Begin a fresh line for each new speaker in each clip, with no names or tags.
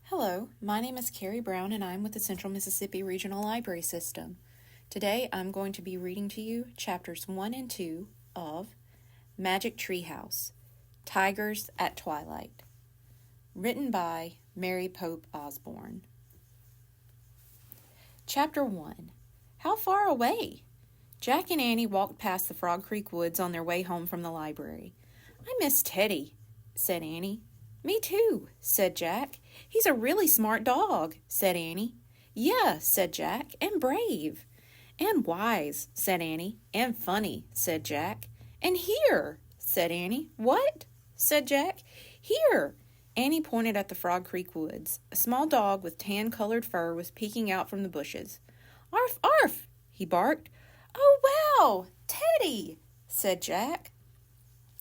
Hello, my name is Carrie Brown and I'm with the Central Mississippi Regional Library System. Today I'm going to be reading to you chapters 1 and 2 of Magic Treehouse, Tigers at Twilight, written by Mary Pope Osborne. Chapter 1. How far away? Jack and Annie walked past the Frog Creek Woods on their way home from the library. I miss Teddy, said Annie. Me too, said Jack. He's a really smart dog, said Annie. Yeah, said Jack, and brave. And wise, said Annie. And funny, said Jack. And here, said Annie. What? Said Jack. Here. Annie pointed at the Frog Creek Woods. A small dog with tan-colored fur was peeking out from the bushes. Arf, arf, he barked. Oh, wow, Teddy, said Jack.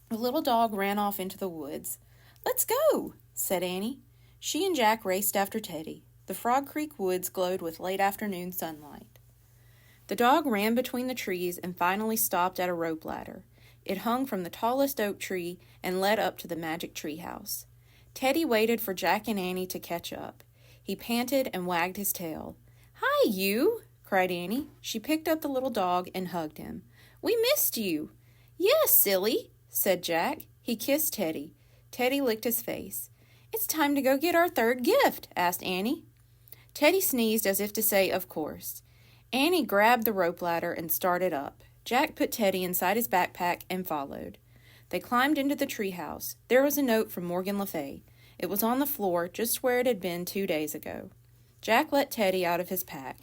The little dog ran off into the woods. Let's go, said Annie. She and Jack raced after Teddy. The Frog Creek woods glowed with late afternoon sunlight. The dog ran between the trees and finally stopped at a rope ladder. It hung from the tallest oak tree and led up to the magic treehouse. Teddy waited for Jack and Annie to catch up. He panted and wagged his tail. Hi, you, cried Annie. She picked up the little dog and hugged him. We missed you. Yes, silly, said Jack. He kissed Teddy. Teddy licked his face. It's time to go get our third gift, asked Annie. Teddy sneezed as if to say, of course. Annie grabbed the rope ladder and started up. Jack put Teddy inside his backpack and followed. They climbed into the treehouse. There was a note from Morgan Le Fay. It was on the floor, just where it had been 2 days ago. Jack let Teddy out of his pack.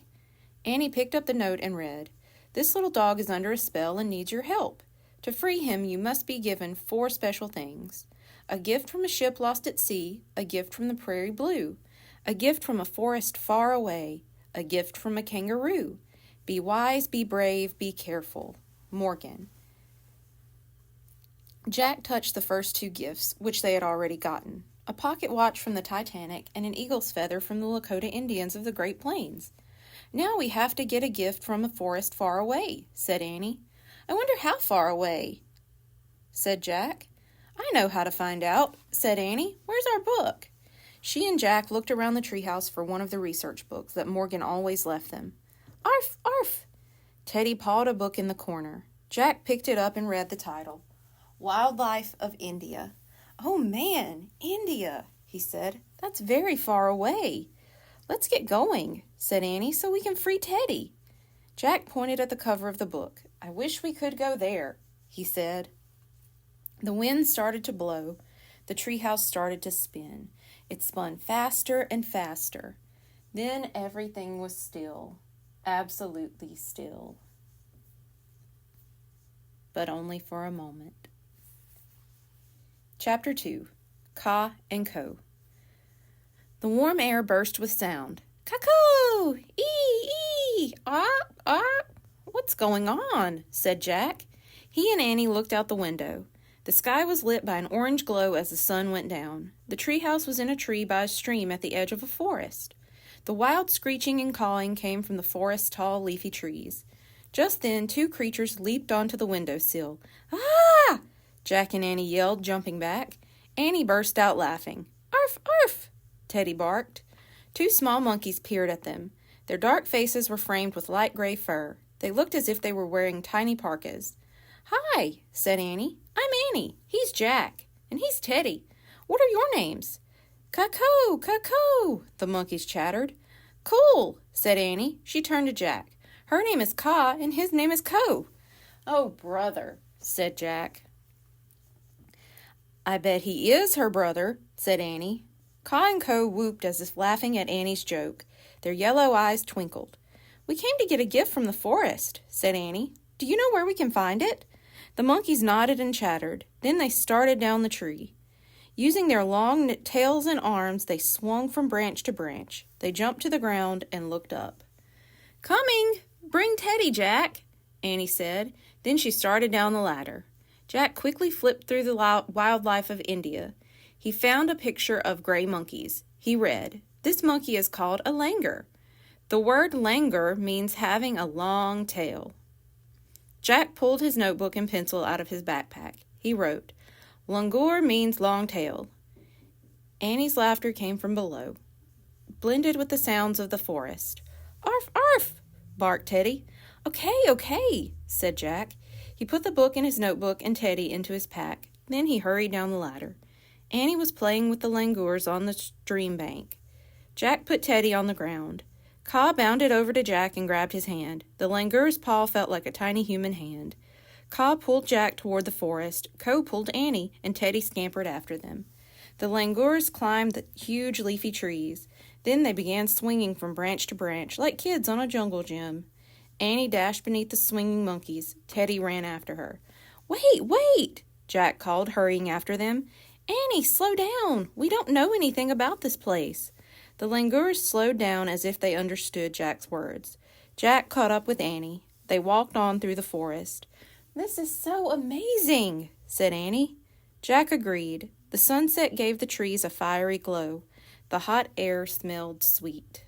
Annie picked up the note and read, This little dog is under a spell and needs your help. To free him, you must be given 4 special things. A gift from a ship lost at sea, a gift from the prairie blue, a gift from a forest far away, a gift from a kangaroo. Be wise, be brave, be careful. Morgan. Jack touched the first 2 gifts, which they had already gotten, a pocket watch from the Titanic and an eagle's feather from the Lakota Indians of the Great Plains. Now we have to get a gift from a forest far away, said Annie. I wonder how far away, said Jack. I know how to find out, said Annie. Where's our book? She and Jack looked around the treehouse for one of the research books that Morgan always left them. Arf, arf! Teddy pawed a book in the corner. Jack picked it up and read the title. Wildlife of India. Oh man, India, he said. That's very far away. Let's get going, said Annie, so we can free Teddy. Jack pointed at the cover of the book. I wish we could go there, he said. The wind started to blow. The treehouse started to spin. It spun faster and faster. Then everything was still, absolutely still. But only for a moment. Chapter 2. Ka and Ko. The warm air burst with sound. Cuckoo! Ee! Ah! Ah! What's going on? Said Jack. He and Annie looked out the window. The sky was lit by an orange glow as the sun went down. The treehouse was in a tree by a stream at the edge of a forest. The wild screeching and cawing came from the forest's tall, leafy trees. Just then, 2 creatures leaped onto the windowsill. Ah! Jack and Annie yelled, jumping back. Annie burst out laughing. Arf, arf! Teddy barked. 2 small monkeys peered at them. Their dark faces were framed with light gray fur. They looked as if they were wearing tiny parkas. Hi, said Annie. I'm Annie. He's Jack. And he's Teddy. What are your names? Cuckoo, cuckoo, the monkeys chattered. Cool, said Annie. She turned to Jack. Her name is Ka, and his name is Ko. Oh, brother, said Jack. I bet he is her brother, said Annie. Ka and Ko whooped as if laughing at Annie's joke. Their yellow eyes twinkled. We came to get a gift from the forest, said Annie. Do you know where we can find it? The monkeys nodded and chattered. Then they started down the tree. Using their long tails and arms, they swung from branch to branch. They jumped to the ground and looked up. Coming! Bring Teddy, Jack, Annie said. Then she started down the ladder. Jack quickly flipped through the wildlife of India. He found a picture of gray monkeys. He read, This monkey is called a langur. The word langur means having a long tail. Jack pulled his notebook and pencil out of his backpack. He wrote, Langur means long tail. Annie's laughter came from below. blended with the sounds of the forest. "Arf, arf!" barked Teddy. Okay, said Jack. He put the book in his notebook and Teddy into his pack. Then he hurried down the ladder. Annie was playing with the langurs on the stream bank. Jack put Teddy on the ground. Ka bounded over to Jack and grabbed his hand. The langur's paw felt like a tiny human hand. Ka pulled Jack toward the forest. Ko pulled Annie, and Teddy scampered after them. The langurs climbed the huge leafy trees. Then they began swinging from branch to branch, like kids on a jungle gym. Annie dashed beneath the swinging monkeys. Teddy ran after her. Wait! Jack called, hurrying after them. "Annie, slow down! We don't know anything about this place." The langurs slowed down as if they understood Jack's words. Jack caught up with Annie. They walked on through the forest. "This is so amazing," said Annie. Jack agreed. The sunset gave the trees a fiery glow. The hot air smelled sweet.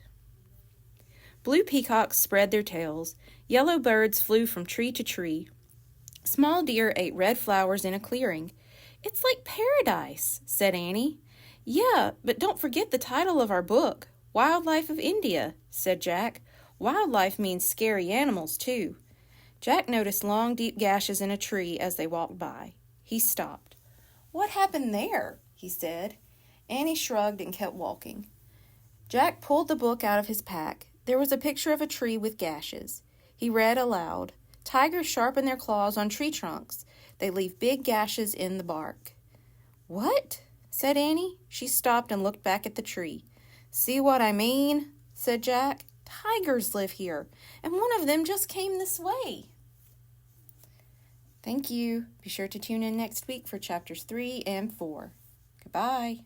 Blue peacocks spread their tails. Yellow birds flew from tree to tree. Small deer ate red flowers in a clearing. "It's like paradise," said Annie. "Yeah, but don't forget the title of our book, Wildlife of India," said Jack. "Wildlife means scary animals, too." Jack noticed long, deep gashes in a tree as they walked by. He stopped. "What happened there?" he said. Annie shrugged and kept walking. Jack pulled the book out of his pack. There was a picture of a tree with gashes. He read aloud. "Tigers sharpen their claws on tree trunks. They leave big gashes in the bark." "What?" said Annie. She stopped and looked back at the tree. "See what I mean?" said Jack. "Tigers live here, and one of them just came this way." Thank you. Be sure to tune in next week for chapters 3 and 4. Goodbye.